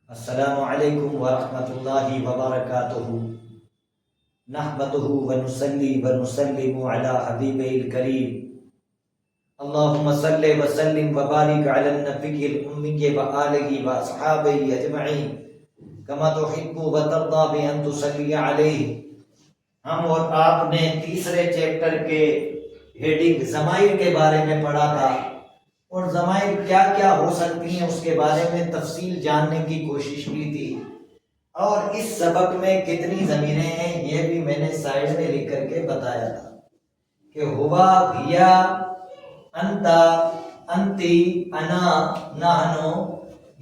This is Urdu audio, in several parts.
السلام علیکم ورحمۃ اللہ وبرکاتہ نحمده ونصلی ونسلم علی حبیبہ الکریم اللہم صلی وسلم وبارک علی النبی الأمی وآلہ واصحابہ اجمعین کما تحب وترضی بان تصلی علیہ۔ ہم اور آپ نے تیسرے چیپٹر کے ہیڈنگ ضمائر کے بارے میں پڑھا تھا، اور ضمائر کیا کیا ہو سکتی ہیں اس کے بارے میں تفصیل جاننے کی کوشش کی تھی، اور اس سبق میں کتنی ضمیریں ہیں یہ بھی میں نے سائڈ میں لکھ کر کے بتایا تھا کہ ہوا، ہیا، انتا، انتی، انا، نحنو،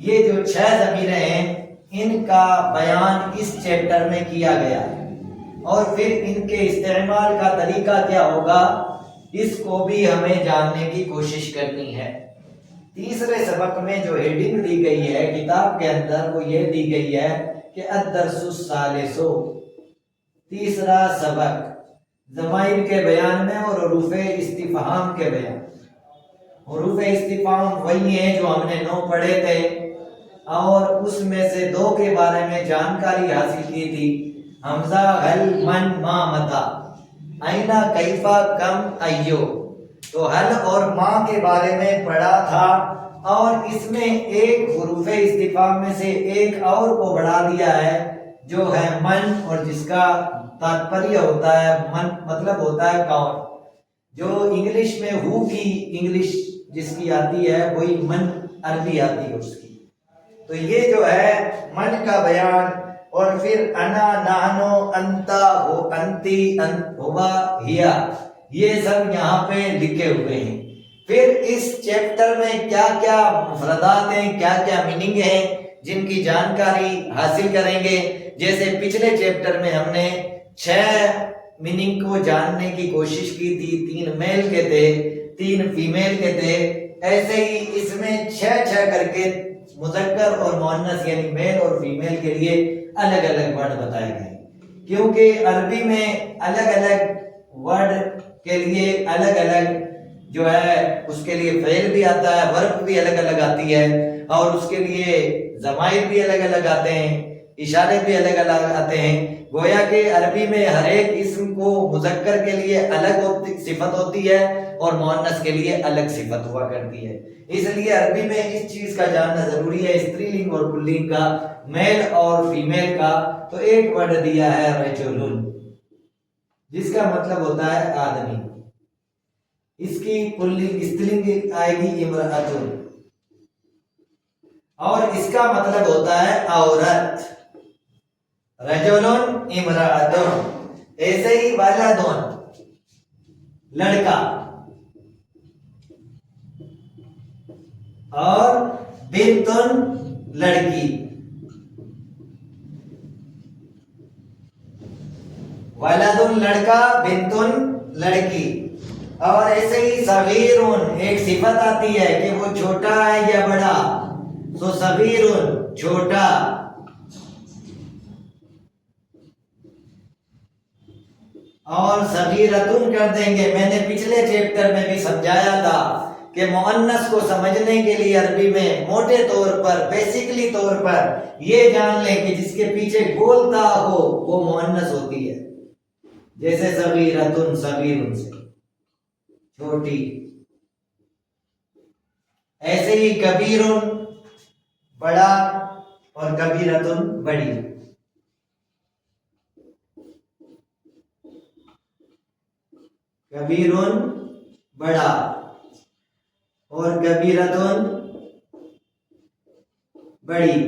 یہ جو 6 ضمیریں ہیں ان کا بیان اس چیپٹر میں کیا گیا ہے، اور پھر ان کے استعمال کا طریقہ کیا ہوگا اس کو بھی ہمیں جاننے کی کوشش کرنی ہے۔ تیسرے سبق میں جو ہیڈنگ دی گئی ہے کتاب کے اندر وہ یہ دی گئی ہے کہ الدرس الثالث، تیسرا سبق ضمائر کے بیان میں اور حروف استفہام کے بیان۔ حروف استفہام وہی ہیں جو ہم نے 9 پڑھے تھے، اور اس میں سے 2 کے بارے میں جانکاری حاصل کی تھی، حمزہ، ہل، من، ما، متا، اینا، کیفا، کم، ایو۔ تو حل اور ماں کے بارے میں پڑھا تھا، اور اس میں ایک حروف استفہام میں سے ایک اور کو بڑھا دیا ہے جو ہے من، اور جس کا تاتپریہ ہوتا ہے من، مطلب ہوتا ہے کون۔ جو انگلش میں ہو کی انگلش جس کی آتی ہے وہی من عربی آتی ہے اس کی۔ تو یہ جو ہے من کا بیان، اور پھر انا، نحنو، انتا، ہو، انتی، ہوا، ہیا، یہ سب یہاں پہ لکھے ہوئے ہیں۔ پھر اس چیپٹر میں کیا کیا مفردات ہیں، کیا کیا میننگ ہیں جن کی جانکاری حاصل کریں گے۔ جیسے پچھلے چیپٹر میں ہم نے 6 میننگ کو جاننے کی کوشش کی تھی، 3 میل کے تھے، 3 فیمیل کے تھے، ایسے ہی اس میں 6 کر کے مذکر اور مؤنث یعنی میل اور فیمیل کے لیے الگ الگ ورڈ بتائے گئے، کیونکہ عربی میں الگ الگ ورڈ کے لیے الگ الگ جو ہے اس کے لیے فعل بھی آتا ہے، ورب بھی الگ الگ آتی ہے، اور اس کے لیے ضمائر بھی الگ الگ آتے ہیں، اشارے بھی الگ الگ آتے ہیں۔ گویا کہ عربی میں ہر ایک اسم کو مذکر کے لیے الگ صفت ہوتی ہے اور مؤنث کے لیے الگ صفت ہوا کرتی ہے۔ اس لیے عربی میں اس چیز کا جاننا ضروری ہے، استری لنگ اور پلنگ کا، میل اور فیمیل کا۔ تو ایک ورڈ دیا ہے رجل، جس کا مطلب ہوتا ہے آدمی، اس کی پلنگ استرلنگ آئے گی امرأۃ، اور اس کا مطلب ہوتا ہے عورت، رجل، امرأۃ۔ ایسے ہی ولد، لڑکا، اور بنت، لڑکی، ولد لڑکا، بنت لڑکی۔ اور ایسے ہی صغیر، ایک صفت آتی ہے کہ وہ چھوٹا ہے یا بڑا، تو صغیر چھوٹا۔ اور صغیرتن کر دیں گے، میں نے پچھلے چیپٹر میں بھی سمجھایا تھا کہ مؤنث کو سمجھنے کے لیے عربی میں موٹے طور پر، بیسیکلی طور پر یہ جان لیں کہ جس کے پیچھے گول تا ہو وہ مؤنث ہوتی ہے، جیسے صغیرتن، صغیر سے چھوٹی۔ ایسے ہی کبیر، بڑا، اور کبیرتن، بڑی۔ کبیر بڑا، اور کبیرتن بڑی،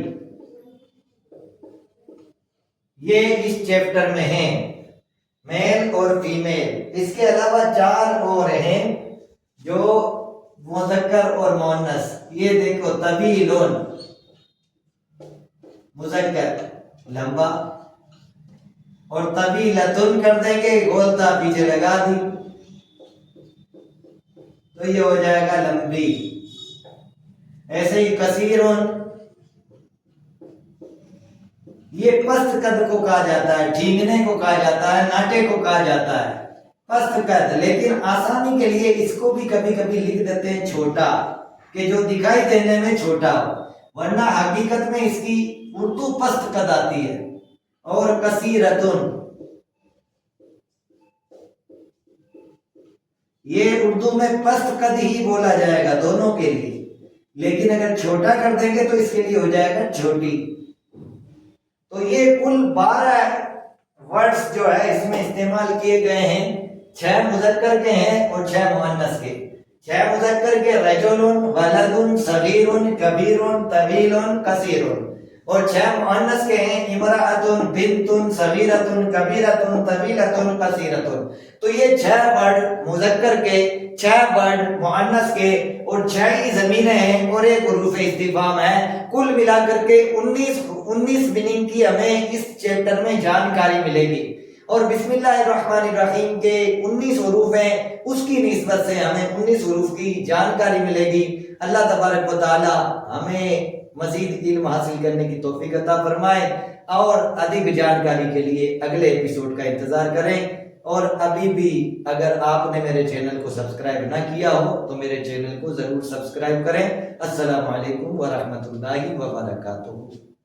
یہ اس چیپٹر میں ہیں، میل اور فیمیل۔ اس کے علاوہ 4 اور ہیں جو مذکر اور مؤنث۔ یہ دیکھو، طویل، مذکر، لمبا، اور طویلتن کر دیں گے، گولتا پیچھے لگا دی تو یہ ہو جائے گا لمبی۔ ایسے ہی کثیر، یہ پست قد کو کہا جاتا ہے، ٹھیکنے کو کہا جاتا ہے، ناٹے کو کہا جاتا ہے پست قد، لیکن آسانی کے لیے اس کو بھی کبھی کبھی لکھ دیتے ہیں چھوٹا، کہ جو دکھائی دینے میں چھوٹا ہو۔ ورنہ حقیقت میں اس کی اردو پست قد آتی ہے. اور کثیرتن یہ اردو میں پست قد ہی بولا جائے گا دونوں کے لیے، لیکن اگر چھوٹا کر دیں گے تو اس کے لیے ہو جائے گا چھوٹی. تو یہ کل 12 ورڈز جو ہے اس میں استعمال کیے گئے ہیں، 6 مذکر کے ہیں اور 6 مؤنث کے. 6 مذکر کے رجل، ولد، صغیر، کبیر، طویل، قصیر، اور 6 مؤنث کے ہیں امرأۃ، بنت، صغیرۃ، کبیرۃ، طویلۃ، قصیرۃ. تو یہ 6 ورڈ مذکر کے، 6 ورڈ مؤنث کے، اور 6 ہی ضمیریں ہیں اور ایک حروف استفہام ہے. کل ملا کر کے 19 میننگ کی ہمیں اس چیپٹر میں جانکاری ملے گی. اور بسم اللہ الرحمن الرحیم کے 19 حروف ہیں، اس کی نسبت سے ہمیں 19 حروف کی جانکاری ملے گی. اللہ تبارک و تعالی ہمیں مزید علم حاصل کرنے کی توفیق عطا فرمائے. اور ادھک جانکاری کے لیے اگلے ایپیسوڈ کا انتظار کریں. اور ابھی بھی اگر آپ نے میرے چینل کو سبسکرائب نہ کیا ہو تو میرے چینل کو ضرور سبسکرائب کریں. السلام علیکم ورحمۃ اللہ وبرکاتہ.